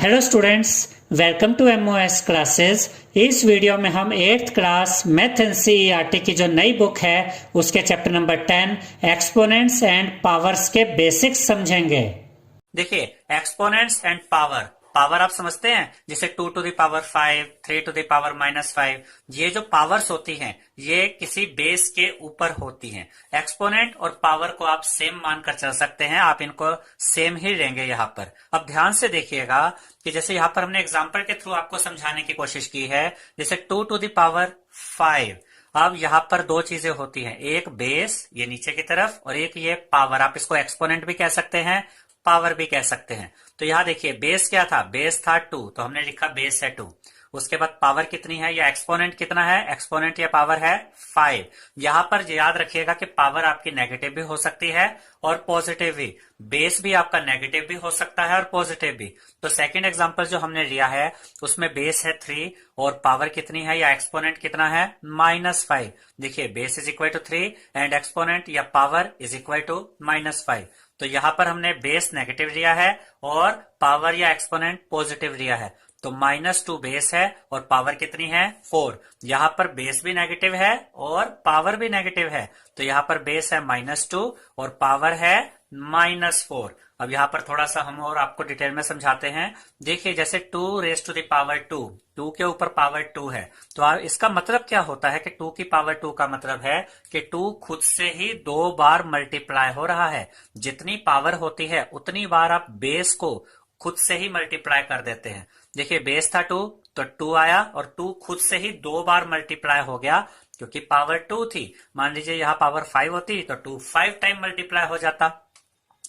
Hello students, welcome to MOS classes. इस video में हम 8th क्लास मैथ एनसीईआरटी की जो नई बुक है उसके chapter number 10 exponents and powers के बेसिक्स समझेंगे। देखिए, एक्सपोनेंट्स एंड पावर। पावर आप समझते हैं, जैसे 2 to the power 5, 3 to the power -5। ये जो पावर्स होती हैं ये किसी बेस के ऊपर होती हैं। एक्सपोनेंट और पावर को आप सेम मानकर चल सकते हैं, आप इनको सेम ही लेंगे यहाँ पर। अब ध्यान से देखिएगा कि जैसे यहाँ पर हमने एग्जाम्पल के थ्रू आपको समझाने की कोशिश की है। जैसे 2 टू द पावर 5, अब यहाँ पर दो चीजें होती हैं, एक बेस ये नीचे की तरफ और एक ये पावर। आप इसको एक्सपोनेंट भी कह सकते हैं, पावर भी कह सकते हैं। तो यहाँ देखिए, बेस क्या था? बेस था 2, तो हमने लिखा बेस है 2। उसके बाद पावर कितनी है या एक्सपोनेंट कितना है? एक्सपोनेंट या पावर है 5। यहाँ पर याद रखिएगा कि पावर आपकी नेगेटिव भी हो सकती है और पॉजिटिव भी। बेस भी आपका नेगेटिव भी हो सकता है और पॉजिटिव भी। तो सेकंड एग्जांपल जो हमने लिया है उसमें बेस है 3 और पावर कितनी है या एक्सपोनेंट कितना है? -5। देखिए, base is equal to 3 and exponent या पावर इज इक्वल टू -5। तो यहां पर हमने बेस नेगेटिव लिया है और पावर या एक्सपोनेंट पॉजिटिव लिया है। तो -2 बेस है और पावर कितनी है? 4। यहां पर बेस भी नेगेटिव है और पावर भी नेगेटिव है। तो यहां पर बेस है -2 और पावर है -4। अब यहां पर थोड़ा सा हम और आपको डिटेल में समझाते हैं। देखिए, जैसे 2 रेज टू द पावर 2 के ऊपर पावर 2 है, तो इसका मतलब क्या होता है कि 2 की पावर 2 का मतलब है कि 2 खुद से ही 2 बार मल्टीप्लाई हो रहा है। जितनी पावर होती है उतनी बार आप बेस को खुद से ही मल्टीप्लाई कर देते हैं। देखिए, बेस था 2 तो 2 आया और 2 खुद से ही 2 बार मल्टीप्लाई हो गया क्योंकि पावर 2 थी। मान लीजिए यहाँ पावर 5 होती तो 2 5 टाइम मल्टीप्लाई हो जाता।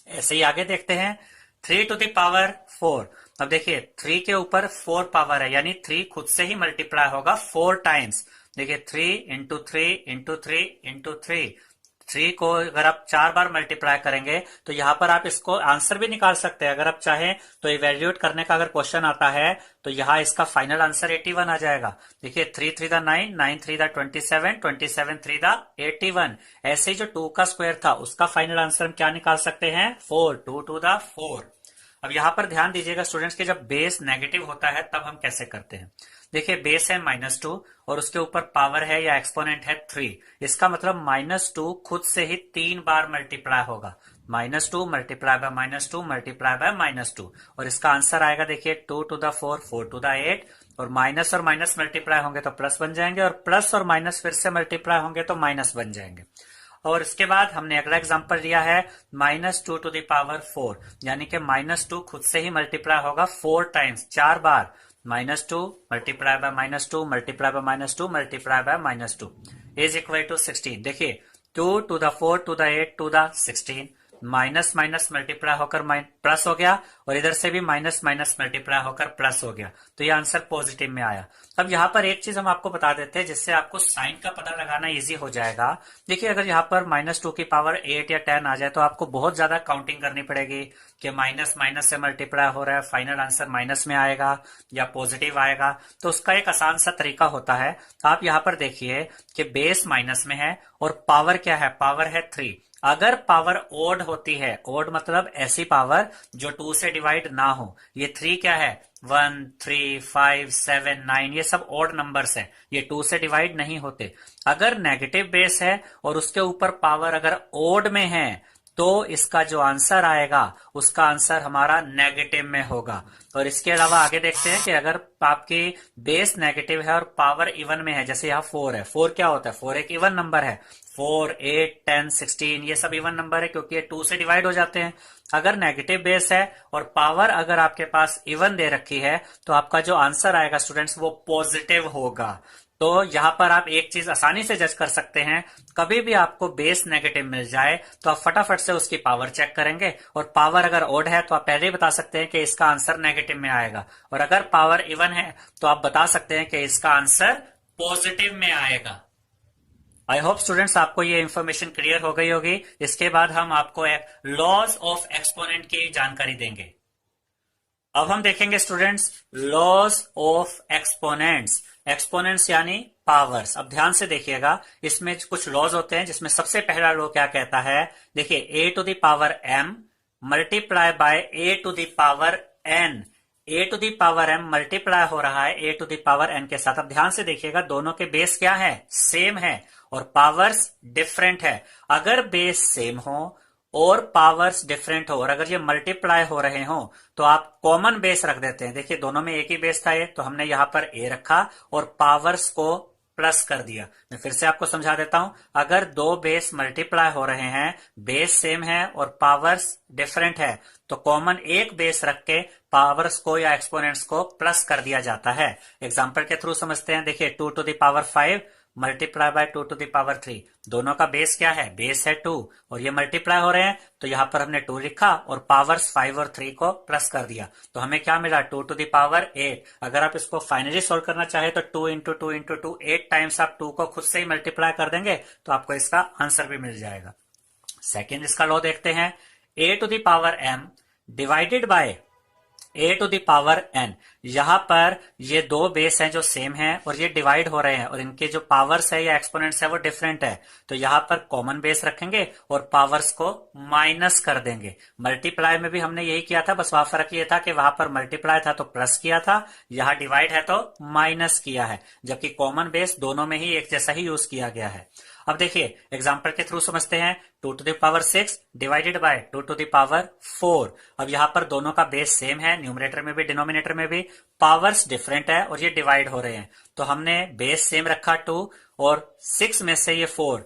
ऐसे ही आगे देखते हैं, 3 टू द पावर 4। अब देखिए, 3 के ऊपर 4 पावर है, यानी 3 खुद से ही मल्टीप्लाई होगा 4 टाइम्स। देखिए, 3 इंटू 3 इंटू 3 इंटू 3। 3 को अगर आप 4 बार मल्टीप्लाई करेंगे तो यहां पर आप इसको आंसर भी निकाल सकते हैं। अगर आप चाहें तो इवेल्यूएट करने का अगर क्वेश्चन आता है तो यहाँ इसका फाइनल आंसर 81 आ जाएगा। देखिए, 3 3 दा 9, 9 3 दा 27, 27 3 दा 81। ऐसे ही जो 2 का स्क्वायर था उसका फाइनल आंसर हम क्या निकाल सकते हैं? 4, 2 2 दा 4। अब यहाँ पर ध्यान दीजिएगा स्टूडेंट्स कि जब बेस नेगेटिव होता है तब हम कैसे करते हैं। देखिए, बेस है -2 और उसके ऊपर पावर है या एक्सपोनेंट है 3। इसका मतलब -2 खुद से ही 3 बार मल्टीप्लाई होगा। -2 मल्टीप्लाई बाय -2 मल्टीप्लाई बाय -2 और इसका आंसर आएगा। देखिए, 2 टू द 4, 4 टू द 8 और माइनस और माइनस मल्टीप्लाई होंगे तो प्लस बन जाएंगे और प्लस और माइनस फिर से मल्टीप्लाई होंगे तो माइनस बन जाएंगे। और इसके बाद हमने अगला एग्जांपल लिया है -2 टू द पावर 4, यानी कि -2 खुद से ही मल्टीप्लाई होगा 4 टाइम्स, 4 बार। -2 multiply by -2 multiply by -2 multiply by -2 is equal to 16। देखिए, 2 to the 4 to the 8 to the 16, minus minus multiply होकर प्लस हो गया और इधर से भी माइनस माइनस मल्टीप्लाई होकर प्लस हो गया। तो ये आंसर पॉजिटिव में आया। अब यहाँ पर एक चीज हम आपको बता देते हैं जिससे आपको साइन का पता लगाना इजी हो जाएगा। देखिए, अगर यहाँ पर -2 की पावर 8 या 10 आ जाए तो आपको बहुत ज्यादा काउंटिंग करनी पड़ेगी कि माइनस माइनस से मल्टीप्लाई हो रहा है, फाइनल आंसर माइनस में आएगा या पॉजिटिव आएगा। तो उसका एक आसान सा तरीका होता है। आप यहाँ पर देखिए कि बेस माइनस में है और पावर क्या है? पावर है 3। अगर पावर ओड होती है, ओड मतलब ऐसी पावर जो 2 से डिवाइड ना हो, ये 3 क्या है? 1 3 5 7 9, ये सब ओड नंबर्स है, ये 2 से डिवाइड नहीं होते। अगर नेगेटिव बेस है और उसके ऊपर पावर अगर ओड में है तो इसका जो आंसर आएगा उसका आंसर हमारा नेगेटिव में होगा। और इसके अलावा आगे देखते हैं कि अगर आपकी बेस नेगेटिव है और पावर इवन में है, जैसे यहाँ 4 है। 4 क्या होता है? 4 एक इवन नंबर है। 4 8 10 16 ये सब इवन नंबर है क्योंकि ये 2 से डिवाइड हो जाते हैं। अगर नेगेटिव बेस है और पावर अगर आपके पास इवन दे रखी है तो आपका जो आंसर आएगा स्टूडेंट्स वो पॉजिटिव होगा। तो यहां पर आप एक चीज आसानी से जज कर सकते हैं, कभी भी आपको बेस नेगेटिव मिल जाए तो आप फटाफट से उसकी पावर चेक करेंगे और पावर अगर ओड है तो आप पहले ही बता सकते हैं कि इसका आंसर नेगेटिव में आएगा, और अगर पावर इवन है तो आप बता सकते हैं कि इसका आंसर पॉजिटिव में आएगा। आई होप स्टूडेंट्स आपको ये इंफॉर्मेशन क्लियर हो गई होगी। इसके बाद हम आपको एक लॉज ऑफ एक्सपोनेंट की जानकारी देंगे। अब हम देखेंगे students laws of exponents. Exponents यानी पावर्स। अब ध्यान से देखिएगा, इसमें कुछ लॉज होते हैं जिसमें सबसे पहला लॉ क्या कहता है? देखिए, a to the power m multiply by a to the power n A to the power M multiply हो रहा है A to the power N के साथ। अब ध्यान से देखिएगा, दोनों के बेस क्या है, सेम है और पावर्स डिफरेंट है। अगर बेस सेम हो और पावर्स डिफरेंट हो और अगर ये मल्टीप्लाई हो रहे हो तो आप कॉमन बेस रख देते हैं। देखिए दोनों में एक ही बेस था ये, तो हमने यहां पर ए रखा और पावर्स को प्लस कर दिया। मैं फिर से आपको समझा देता हूं, अगर दो बेस मल्टीप्लाई हो रहे हैं, बेस सेम है और पावर्स डिफरेंट है, तो कॉमन एक बेस रख के पावर्स को या एक्सपोनेंट्स को प्लस कर दिया जाता है। एग्जांपल के थ्रू समझते हैं। देखिए 2 to the power 5 multiply by 2 to the power 3, दोनों का बेस क्या है, बेस है 2 और ये मल्टीप्लाई हो रहे हैं, तो यहां पर हमने 2 लिखा और पावर्स 5 और 3 को प्लस कर दिया, तो हमें क्या मिला, 2 टू द पावर 8। अगर आप इसको फाइनली सोल्व करना चाहे तो 2 इंटू 2 इंटू 2 8 टाइम्स आप 2 को खुद से ही मल्टीप्लाई कर देंगे तो आपको इसका आंसर भी मिल जाएगा। सेकेंड इसका लॉ देखते हैं, a to the power m divided by a to the power n. यहां पर ये दो बेस हैं जो सेम हैं और ये डिवाइड हो रहे हैं और इनके जो पावर्स है या एक्सपोनेंट्स है वो डिफरेंट है, तो यहां पर कॉमन बेस रखेंगे और पावर्स को माइनस कर देंगे। मल्टीप्लाई में भी हमने यही किया था, बस वहां फर्क ये था कि वहां पर मल्टीप्लाई था तो प्लस किया था, यहां डिवाइड है तो माइनस किया है, जबकि कॉमन बेस दोनों में ही एक जैसा ही यूज किया गया है। अब देखिए एग्जाम्पल के थ्रू समझते हैं, 2 to the power 6 divided by 2 to the power 4। अब यहां पर दोनों का बेस सेम है, न्यूमरेटर में भी डिनोमिनेटर में भी, पावर्स डिफरेंट है और ये डिवाइड हो रहे हैं, तो हमने बेस सेम रखा 2 और 6 में से ये 4,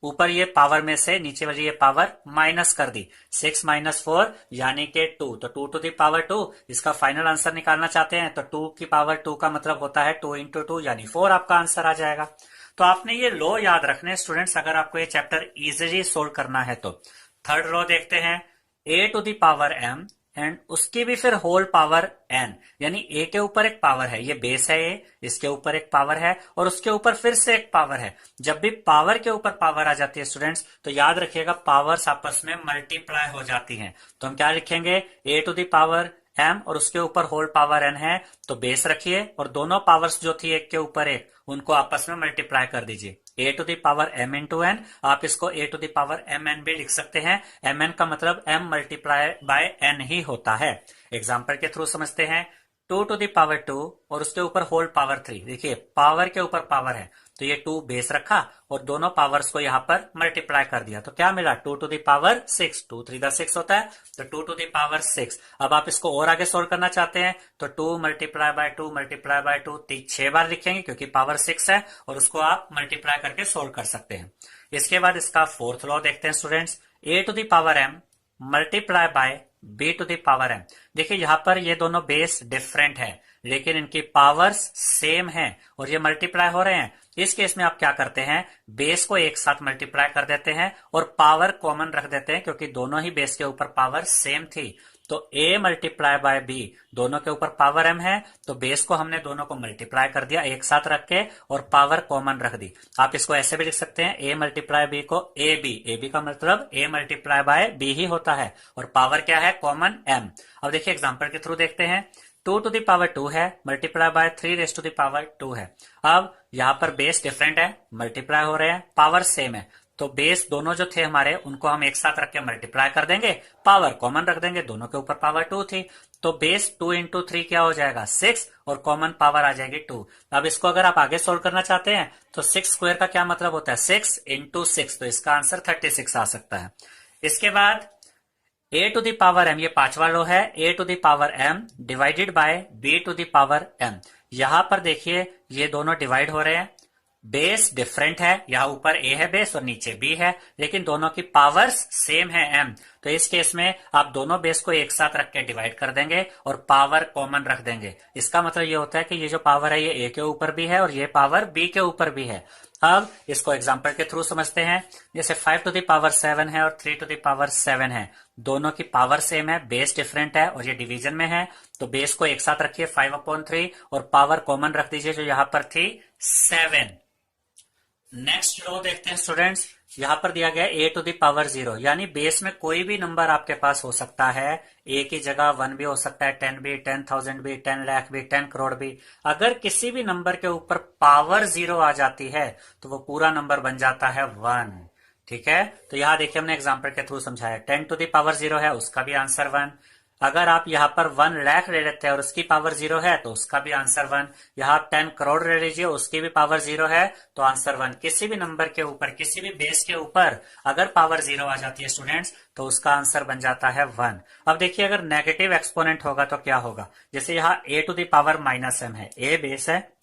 ऊपर ये पावर में से नीचे वाली ये पावर माइनस कर दी, 6 माइनस 4 यानी कि 2, तो 2 टू द पावर 2। इसका फाइनल आंसर निकालना चाहते हैं तो 2 की पावर 2 का मतलब होता है 2 इंटू 2 यानी 4 आपका आंसर आ जाएगा। तो आपने ये लॉ याद रखने स्टूडेंट्स, अगर आपको ये चैप्टर इजीली सोल्व करना है तो। थर्ड लॉ देखते हैं, a to the power m and उसकी भी फिर होल पावर एन, यानी ए के ऊपर एक पावर है, ये बेस है ए, इसके ऊपर एक पावर है और उसके ऊपर फिर से एक पावर है। जब भी पावर के ऊपर पावर आ जाती है स्टूडेंट्स, तो याद रखिएगा पावर्स आपस में मल्टीप्लाई हो जाती हैं। तो हम क्या लिखेंगे, ए टू द पावर एम और उसके ऊपर होल पावर एन है, तो बेस रखिए और दोनों पावर्स जो थी एक के ऊपर एक, उनको आपस में मल्टीप्लाई कर दीजिए। A to the power m into n, आप इसको a to the power m n भी लिख सकते हैं। एम एन का मतलब एम मल्टीप्लाई बाय एन ही होता है। एग्जाम्पल के थ्रू समझते हैं, 2 टू द पावर 2 और उसके ऊपर होल पावर 3। देखिए पावर के ऊपर पावर है, तो ये 2 बेस रखा और दोनों पावर्स को यहां पर मल्टीप्लाई कर दिया, तो क्या मिला, 2 टू द पावर 6, 2 3 द 6 होता है, तो 2 टू द पावर 6। अब आप इसको और आगे सोल्व करना चाहते हैं तो 2 मल्टीप्लाई बाय 2 मल्टीप्लाई बाय 2 6 बार लिखेंगे क्योंकि पावर 6 है और उसको आप मल्टीप्लाई करके सोल्व कर सकते हैं। इसके बाद इसका फोर्थ लॉ देखते हैं students, A to the power M multiply by B to the power M. देखिए यहां पर ये दोनों बेस डिफरेंट है लेकिन इनकी पावर्स सेम है और ये मल्टीप्लाई हो रहे हैं। इस केस में आप क्या करते हैं, बेस को एक साथ मल्टीप्लाई कर देते हैं और पावर कॉमन रख देते हैं क्योंकि दोनों ही बेस के ऊपर पावर सेम थी। तो a मल्टीप्लाई बाय b, दोनों के ऊपर पावर m है, तो बेस को हमने दोनों को मल्टीप्लाई कर दिया एक साथ रख के और पावर कॉमन रख दी। आप इसको ऐसे भी लिख सकते हैं, a मल्टीप्लाई b को ab का मतलब a मल्टीप्लाई बाय b ही होता है और पावर क्या है, कॉमन m। अब देखिए एग्जांपल के थ्रू देखते हैं, 2 टू द पावर 2 है multiply by 3 raise to the power 2 है। अब यहां पर बेस डिफरेंट है, मल्टीप्लाई हो रहे हैं, पावर सेम है, तो बेस दोनों जो थे हमारे उनको हम एक साथ रख के मल्टीप्लाई कर देंगे, पावर कॉमन रख देंगे, दोनों के ऊपर पावर 2 थी, तो बेस 2 इंटू 3 क्या हो जाएगा, 6 और कॉमन पावर आ जाएगी 2। अब इसको अगर आप आगे सोल्व करना चाहते हैं तो 6 स्क्वायर का क्या मतलब होता है, 6 इंटू 6, तो इसका आंसर 36 आ सकता है। इसके बाद a to the power m, ये पांचवा लो है, a to the power m divided by b to the power m। यहां पर देखिए ये दोनों डिवाइड हो रहे हैं, बेस डिफरेंट है, यहाँ ऊपर a है बेस और नीचे b है, लेकिन दोनों की पावर्स सेम है m। तो इस केस में आप दोनों बेस को एक साथ रख के डिवाइड कर देंगे और पावर कॉमन रख देंगे। इसका मतलब ये होता है कि ये जो पावर है ये a के ऊपर भी है और ये पावर b के ऊपर भी है। अब इसको एग्जांपल के थ्रू समझते हैं, जैसे 5 टू द पावर 7 है और 3 टू द पावर 7 है, दोनों की पावर सेम है, बेस डिफरेंट है और ये डिवीजन में है, तो बेस को एक साथ रखिए 5/3 और पावर कॉमन रख दीजिए जो यहां पर थी 7। नेक्स्ट लो देखते हैं स्टूडेंट्स, यहां पर दिया गया a टू द पावर 0, यानी बेस में कोई भी नंबर आपके पास हो सकता है, a की जगह 1 भी हो सकता है, 10 भी, 10,000 भी, 10 लाख भी, 10 करोड़ भी। अगर किसी भी नंबर के ऊपर पावर 0 आ जाती है तो वो पूरा नंबर बन जाता है 1। ठीक है, तो यहां देखिए हमने एग्जांपल के थ्रू समझाया, 10 टू द पावर 0 है उसका भी आंसर 1, अगर आप यहाँ पर 1 लाख ले लेते हैं और उसकी पावर 0 है तो उसका भी आंसर 1। यहाँ आप 10 करोड़ ले लीजिए, उसकी भी पावर 0 है तो आंसर 1। किसी भी नंबर के ऊपर, किसी भी बेस के ऊपर अगर पावर 0 आ जाती है स्टूडेंट्स तो उसका आंसर बन जाता है 1। अब देखिए अगर नेगेटिव एक्सपोनेंट होगा तो क्या होगा। जैसे यहाँ a to the power minus m है, a बेस है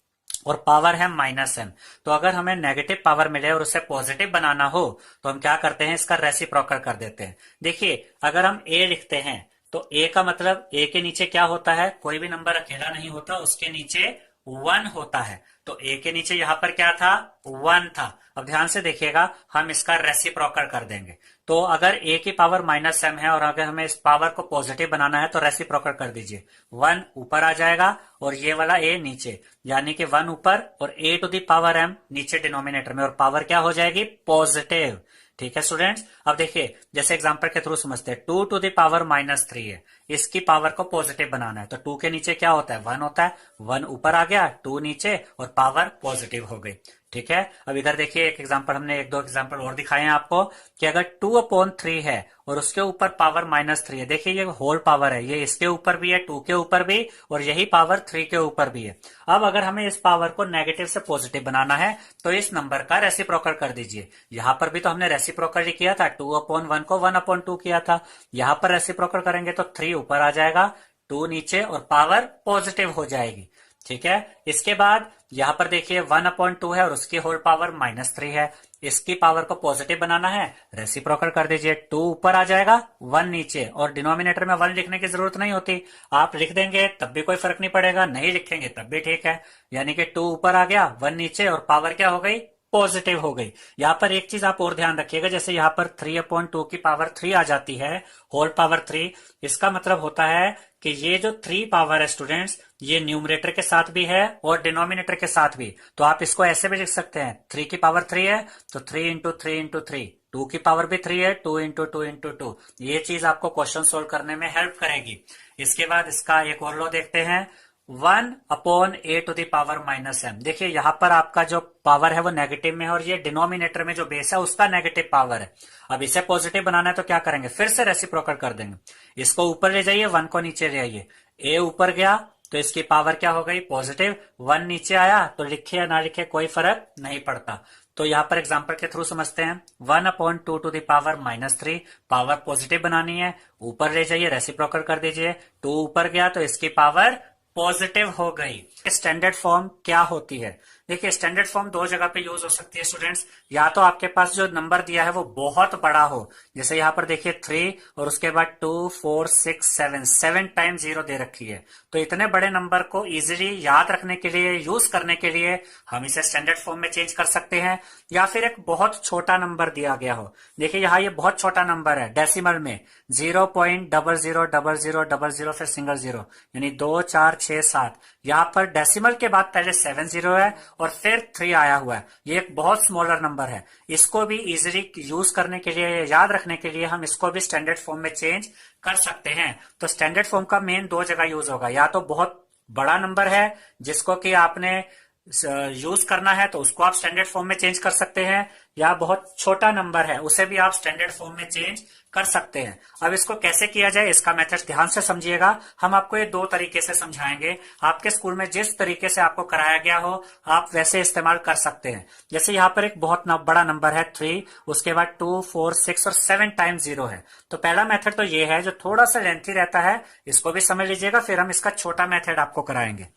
और पावर है माइनस m। तो अगर हमें नेगेटिव पावर मिले और उसे पॉजिटिव बनाना हो तो हम क्या करते हैं, इसका रेसिप्रोकल कर देते हैं। देखिए अगर हम a लिखते हैं तो a का मतलब a के नीचे क्या होता है, कोई भी नंबर अकेला नहीं होता, उसके नीचे 1 होता है। तो a के नीचे यहां पर क्या था, 1 था। अब ध्यान से देखिएगा, हम इसका रेसिप्रोकल कर देंगे। तो अगर a की पावर माइनस m है और अगर हमें इस पावर को पॉजिटिव बनाना है तो रेसिप्रोकल कर दीजिए। 1 ऊपर आ जाएगा और ये वाला a नीचे, यानी कि 1 ऊपर और a to the power m नीचे डिनोमिनेटर में, और पावर क्या हो जाएगी, पॉजिटिव। ठीक है स्टूडेंट्स। अब देखिए जैसे एग्जांपल के थ्रू समझते हैं, 2 टू द पावर माइनस 3 है, इसकी पावर को पॉजिटिव बनाना है तो 2 के नीचे क्या होता है, 1 होता है। 1 ऊपर आ गया, 2 नीचे और पावर पॉजिटिव हो गई। ठीक है। अब इधर देखिए एक एग्जांपल, हमने एक दो एग्जांपल और दिखाए हैं आपको कि अगर 2/3 है और उसके ऊपर पावर -3 है, देखिए ये होल पावर है, ये इसके ऊपर भी है, 2 के ऊपर भी, और यही पावर 3 के ऊपर भी है। अब अगर हमें इस पावर को नेगेटिव से पॉजिटिव बनाना है तो इस नंबर का रेसिप्रोकल कर दीजिए। यहां पर भी तो हमने रेसिप्रोकल किया था, 2/1 को 1/2 किया था। यहां पर रेसिप्रोकल करेंगे तो 3 ऊपर आ जाएगा, 2 नीचे और पावर पॉजिटिव हो जाएगी। ठीक है। इसके बाद यहां पर देखिए 1/2 है और उसकी होल पावर -3 है, इसकी पावर को पॉजिटिव बनाना है, रेसिप्रोकल कर दीजिए। 2 ऊपर आ जाएगा, 1 नीचे, और डिनोमिनेटर में 1 लिखने की जरूरत नहीं होती, आप लिख देंगे तब भी कोई फर्क नहीं पड़ेगा, नहीं लिखेंगे तब भी ठीक है। यानी कि 2 ऊपर आ गया, 1 नीचे और पावर क्या हो गई, पॉजिटिव हो गई। यहां पर एक चीज आप और ध्यान रखिएगा, जैसे यहां पर 3/2 की पावर 3 आ जाती है, होल पावर 3, इसका मतलब होता है कि ये जो 3 पावर है स्टूडेंट्स, ये न्यूमरेटर के साथ भी है और डिनोमिनेटर के साथ भी। तो आप इसको ऐसे भी लिख सकते हैं, 3 की पावर 3 है तो 3 इंटू 3 इंटू 3, 2 की पावर भी 3 है, 2 इंटू 2 इंटू 2। ये चीज आपको क्वेश्चन सोल्व करने में हेल्प करेगी। इसके बाद इसका एक और लो देखते हैं, 1/a to the power -m। देखिए यहां पर आपका जो पावर है वो नेगेटिव में है और ये डिनोमिनेटर में जो बेस है उसका नेगेटिव पावर है। अब इसे पॉजिटिव बनाना है तो क्या करेंगे, फिर से रेसिप्रोकल कर देंगे। इसको ऊपर ले जाइए, 1 को नीचे ले आइए, a ऊपर गया तो इसकी पावर क्या हो गई, पॉजिटिव। 1 नीचे आया तो लिखे या ना लिखे कोई फर्क नहीं पड़ता। तो यहां पर एग्जांपल के थ्रू समझते हैं, 1/2 to the power -3, power positive बनानी है, ऊपर ले जाइए, रेसिप्रोकल कर दीजिए। 2 ऊपर गया तो इसकी पावर पॉजिटिव हो गई। स्टैंडर्ड फॉर्म क्या होती है, देखिए स्टैंडर्ड फॉर्म 2 जगह पे यूज हो सकती है स्टूडेंट्स। या तो आपके पास जो नंबर दिया है वो बहुत बड़ा हो, जैसे यहाँ पर देखिए 3 और उसके बाद 2 4 6 7 टाइम 0 दे रखी है। तो इतने बड़े नंबर को इजीली याद रखने के लिए, यूज करने के लिए हम इसे स्टैंडर्ड फॉर्म में चेंज कर सकते हैं। या फिर एक बहुत छोटा नंबर दिया गया हो, देखिए यहाँ ये बहुत छोटा नंबर है डेसिमल में, 0.000000 फिर सिंगल 0, यानी 2 4 6 7। यहाँ पर डेसिमल के बाद पहले 7 0 है और फिर 3 आया हुआ है, ये एक बहुत स्मॉलर नंबर है। इसको भी इजीली यूज करने के लिए, याद रखने के लिए हम इसको भी स्टैंडर्ड फॉर्म में चेंज कर सकते हैं। तो स्टैंडर्ड फॉर्म का मेन 2 जगह यूज होगा, या तो बहुत बड़ा नंबर है जिसको कि आपने यूज करना है तो उसको आप स्टैंडर्ड फॉर्म में चेंज कर सकते हैं, या बहुत छोटा नंबर है उसे भी आप स्टैंडर्ड फॉर्म में चेंज कर सकते हैं। अब इसको कैसे किया जाए, इसका मेथड ध्यान से समझिएगा। हम आपको ये 2 तरीके से समझाएंगे, आपके स्कूल में जिस तरीके से आपको कराया गया हो आप वैसे इस्तेमाल कर सकते हैं। जैसे यहाँ पर एक बहुत बड़ा नंबर है 3, उसके बाद 2 4 6 और 7 टाइम 0 है। तो पहला मेथड तो ये है जो थोड़ा सा लेंथी रहता है, इसको भी समझ लीजिएगा, फिर हम इसका छोटा मेथड आपको कराएंगे।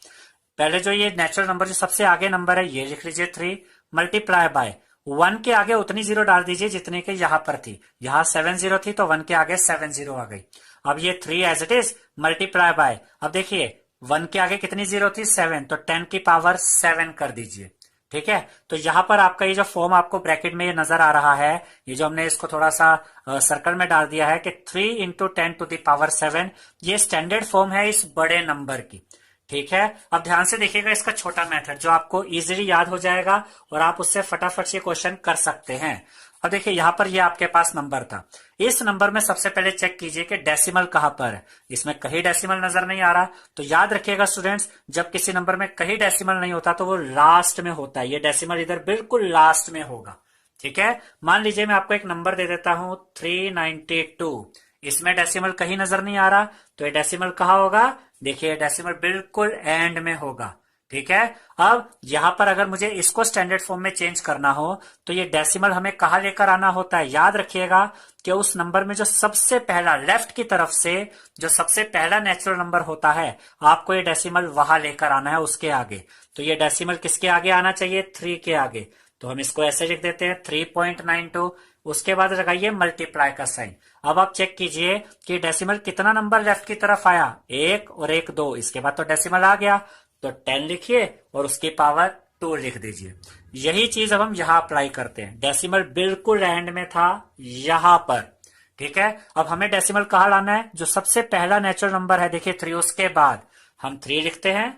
पहले जो ये नेचुरल नंबर जो सबसे आगे नंबर है ये लिख लीजिए 3, मल्टीप्लाई बाय 1 के आगे उतनी 0 डाल दीजिए जितने के यहां पर थी। यहां 7 0 थी तो 1 के आगे 7 0 आ गई। अब ये 3 as it is multiply by, अब देखिए 1 के आगे कितनी 0 थी, 7, तो 10 की पावर 7 कर दीजिए। ठीक है। तो यहां पर आपका ये जो फॉर्म आपको ब्रैकेट में ये नजर आ रहा है, ये जो हमने इसको थोड़ा सा सर्कल में डाल दिया है कि 3 × 10 टू द पावर 7, ये स्टैंडर्ड फॉर्म है इस बड़े नंबर की। ठीक है। अब ध्यान से देखिएगा इसका छोटा मेथड जो आपको इजीली याद हो जाएगा और आप उससे फटाफट से क्वेश्चन कर सकते हैं। अब देखिए यहाँ पर ये आपके पास नंबर था, इस नंबर में सबसे पहले चेक कीजिए कि डेसिमल कहां पर है। इसमें कहीं डेसिमल नजर नहीं आ रहा, तो याद रखिएगा स्टूडेंट्स, जब किसी नंबर में कहीं डेसिमल नहीं होता तो वो लास्ट में होता है। ये डेसिमल इधर बिल्कुल लास्ट में होगा। ठीक है। मान लीजिए मैं आपको एक नंबर दे देता हूं 392, इसमें डेसिमल कहीं नजर नहीं आ रहा, तो ये डेसिमल कहाँ होगा? देखिए डेसिमल बिल्कुल एंड में होगा। ठीक है, अब यहां पर अगर मुझे इसको स्टैंडर्ड फॉर्म में चेंज करना हो तो ये डेसिमल हमें कहाँ लेकर आना होता है? याद रखिएगा कि उस नंबर में जो सबसे पहला लेफ्ट की तरफ से जो सबसे पहला नेचुरल नंबर होता है, आपको ये डेसिमल वहां लेकर आना है उसके आगे। तो ये डेसिमल किसके आगे आना चाहिए? 3 के आगे। तो हम इसको ऐसे लिख देते हैं 3.92। उसके बाद लगाइए मल्टीप्लाई का साइन। अब आप चेक कीजिए कि डेसिमल कितना नंबर लेफ्ट की तरफ आया? 1 और 1 2। इसके बाद तो डेसिमल आ गया, तो 10 लिखिए और उसकी पावर 2 लिख दीजिए। यही चीज अब हम यहां अप्लाई करते हैं। डेसिमल बिल्कुल एंड में था यहां पर। ठीक है, अब हमें डेसिमल कहाँ लाना है? जो सबसे पहला नेचुरल नंबर है, देखिए 3, उसके बाद हम 3 लिखते हैं।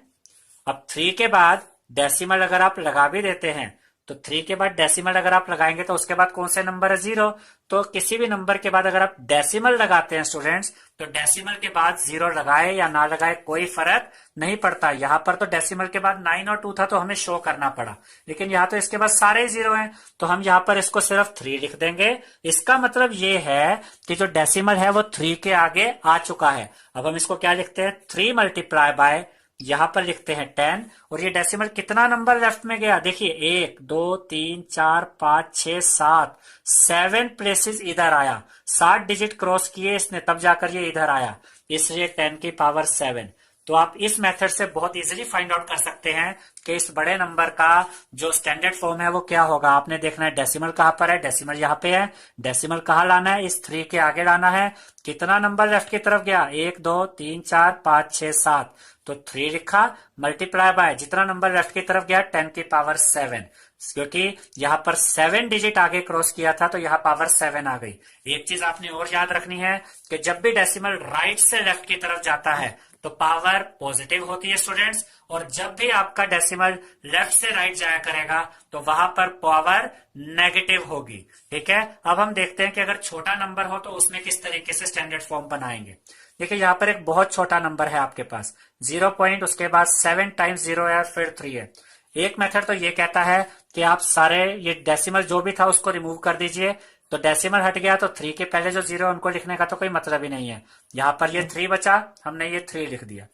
अब 3 के बाद डेसिमल अगर आप लगा भी देते हैं तो 3 के बाद डेसिमल अगर आप लगाएंगे तो उसके बाद कौन से नंबर है? 0। तो किसी भी नंबर के बाद अगर आप डेसिमल लगाते हैं स्टूडेंट्स, तो डेसिमल के बाद 0 लगाए या ना लगाए कोई फर्क नहीं पड़ता। यहां पर तो डेसिमल के बाद 9 और 2 था तो हमें शो करना पड़ा, लेकिन यहां तो इसके बाद सारे 0 हैं, तो हम यहां पर इसको सिर्फ 3 लिख देंगे। इसका मतलब ये है कि जो डेसिमल है वो 3 के आगे आ चुका है। अब हम इसको क्या लिखते हैं? 3 मल्टीप्लाई बाय, यहां पर लिखते हैं 10। और ये डेसिमल कितना नंबर लेफ्ट में गया? देखिए 1 2 3 4 5 6 7, 7 प्लेसेस इधर आया। 7 डिजिट क्रॉस किए इसने, तब जाकर ये इधर आया, इसलिए 10 की पावर 7। तो आप इस मेथड से बहुत इजीली फाइंड आउट कर सकते हैं कि इस बड़े नंबर का जो स्टैंडर्ड फॉर्म है वो क्या होगा। आपने देखना है डेसिमल कहां पर है, डेसिमल यहां पे है। डेसिमल कहां लाना है? इस 3 के आगे लाना है। कितना नंबर लेफ्ट की तरफ गया? 1 2 3 4 5 6 7, तो 3 लिखा, मल्टीप्लाई बाय जितना नंबर लेफ्ट की तरफ गया 10 की पावर 7, क्योंकि यहां पर 7 डिजिट आगे क्रॉस किया था तो यहां पावर 7 आ गई। एक चीज आपने और याद रखनी है कि जब भी डेसिमल राइट से लेफ्ट की तरफ जाता है तो पावर पॉजिटिव होती है स्टूडेंट्स, और जब भी आपका डेसिमल लेफ्ट से राइट जाया करेगा तो वहां पर पावर नेगेटिव होगी। ठीक है, अब हम देखते हैं कि अगर छोटा नंबर हो तो उसमें किस तरीके से स्टैंडर्ड फॉर्म बनाएंगे। देखिए यहाँ पर एक बहुत छोटा नंबर है आपके पास 0 पॉइंट, उसके बाद 7 टाइम्स 0 है, फिर 3 है। एक मेथड तो ये कहता है कि आप सारे ये डेसिमल जो भी था उसको रिमूव कर दीजिए, तो डेसिमल हट गया तो 3 के पहले जो 0 है उनको लिखने का तो कोई मतलब ही नहीं है। यहाँ पर ये 3 बचा, हमने ये 3 लिख दिया।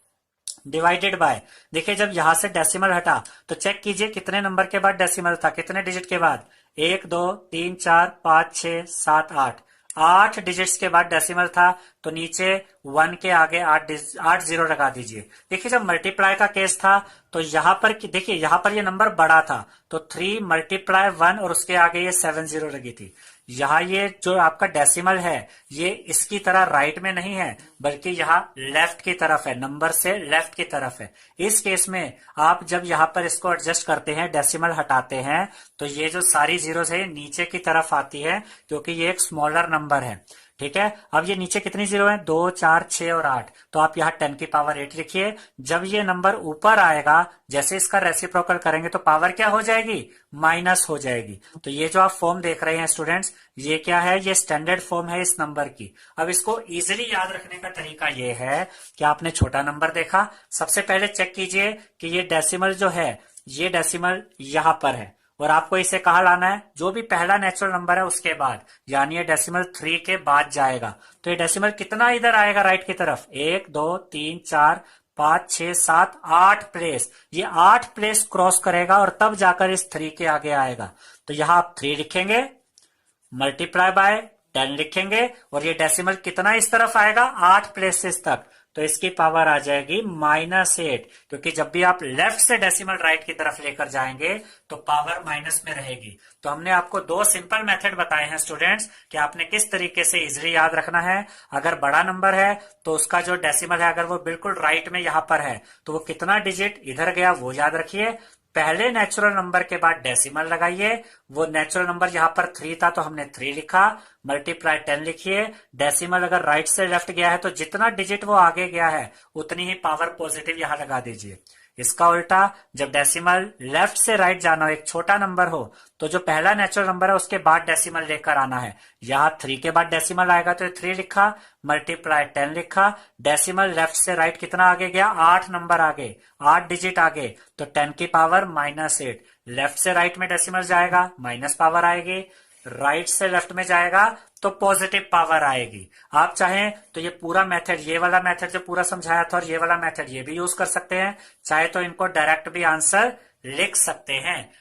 डिवाइडेड बाय, देखिए जब यहां से डेसिमल हटा तो चेक कीजिए कितने नंबर के बाद डेसिमल था, कितने डिजिट के बाद? 1 2 3 4 5 6 7 8, 8 डिजिट्स के बाद डेसिमल था, तो नीचे 1 के आगे 8 0 लगा दीजिए। देखिए जब मल्टीप्लाई का केस था तो यहां पर देखिए यहां पर ये नंबर बड़ा था तो 3 मल्टीप्लाई 1 और उसके आगे ये 7 0 लगी थी। यहाँ ये जो आपका डेसिमल है ये इसकी तरह राइट में नहीं है बल्कि यहाँ लेफ्ट की तरफ है, नंबर से लेफ्ट की तरफ है। इस केस में आप जब यहाँ पर इसको एडजस्ट करते हैं, डेसिमल हटाते हैं, तो ये जो सारी जीरोस है नीचे की तरफ आती है क्योंकि ये एक स्मॉलर नंबर है। ठीक है, अब ये नीचे कितनी जीरो है? 2 4 6 और 8, तो आप यहाँ 10 की पावर 8 लिखिए। जब ये नंबर ऊपर आएगा, जैसे इसका रेसिप्रोकल करेंगे तो पावर क्या हो जाएगी? माइनस हो जाएगी। तो ये जो आप फॉर्म देख रहे हैं स्टूडेंट्स, ये क्या है? ये स्टैंडर्ड फॉर्म है इस नंबर की। अब इसको इजिली याद रखने का तरीका ये है कि आपने छोटा नंबर देखा, सबसे पहले चेक कीजिए कि ये डेसिमल जो है ये डेसिमल यहां पर है और आपको इसे कहाँ लाना है? जो भी पहला नेचुरल नंबर है उसके बाद, यानी ये डेसिमल 3 के बाद जाएगा। तो ये डेसिमल कितना इधर आएगा राइट की तरफ? 1 2 3 4 5 6 7 8 प्लेस, ये 8 प्लेस क्रॉस करेगा और तब जाकर इस 3 के आगे आएगा। तो यहां आप 3 लिखेंगे, मल्टीप्लाई बाय 10 लिखेंगे, और ये डेसिमल कितना इस तरफ आएगा? 8 प्लेसेस तक, तो इसकी पावर आ जाएगी -8, क्योंकि जब भी आप लेफ्ट से डेसिमल राइट की तरफ लेकर जाएंगे तो पावर माइनस में रहेगी। तो हमने आपको 2 सिंपल मेथड बताए हैं स्टूडेंट्स कि आपने किस तरीके से इजीली याद रखना है। अगर बड़ा नंबर है तो उसका जो डेसिमल है अगर वो बिल्कुल राइट में यहां पर है तो वो कितना डिजिट इधर गया वो याद रखिए। पहले नेचुरल नंबर के बाद डेसिमल लगाइए, वो नेचुरल नंबर यहां पर 3 था तो हमने 3 लिखा, मल्टीप्लाई 10 लिखिए। डेसिमल अगर राइट से लेफ्ट गया है तो जितना डिजिट वो आगे गया है उतनी ही पावर पॉजिटिव यहां लगा दीजिए। इसका उल्टा, जब डेसिमल लेफ्ट से राइट जाना हो, एक छोटा नंबर हो, तो जो पहला नेचुरल नंबर है उसके बाद डेसिमल लेकर आना है। यहां 3 के बाद डेसिमल आएगा तो 3 लिखा, मल्टीप्लाई 10 लिखा। डेसिमल लेफ्ट से राइट कितना आगे गया? 8 नंबर आगे, 8 डिजिट आगे, तो 10 की पावर -8। लेफ्ट से राइट में डेसिमल जाएगा, माइनस पावर आएगी। राइट से लेफ्ट में जाएगा तो पॉजिटिव पावर आएगी। आप चाहें तो ये पूरा मेथड, ये वाला मेथड जो पूरा समझाया था और ये वाला मेथड ये भी यूज कर सकते हैं, चाहे तो इनको डायरेक्ट भी आंसर लिख सकते हैं।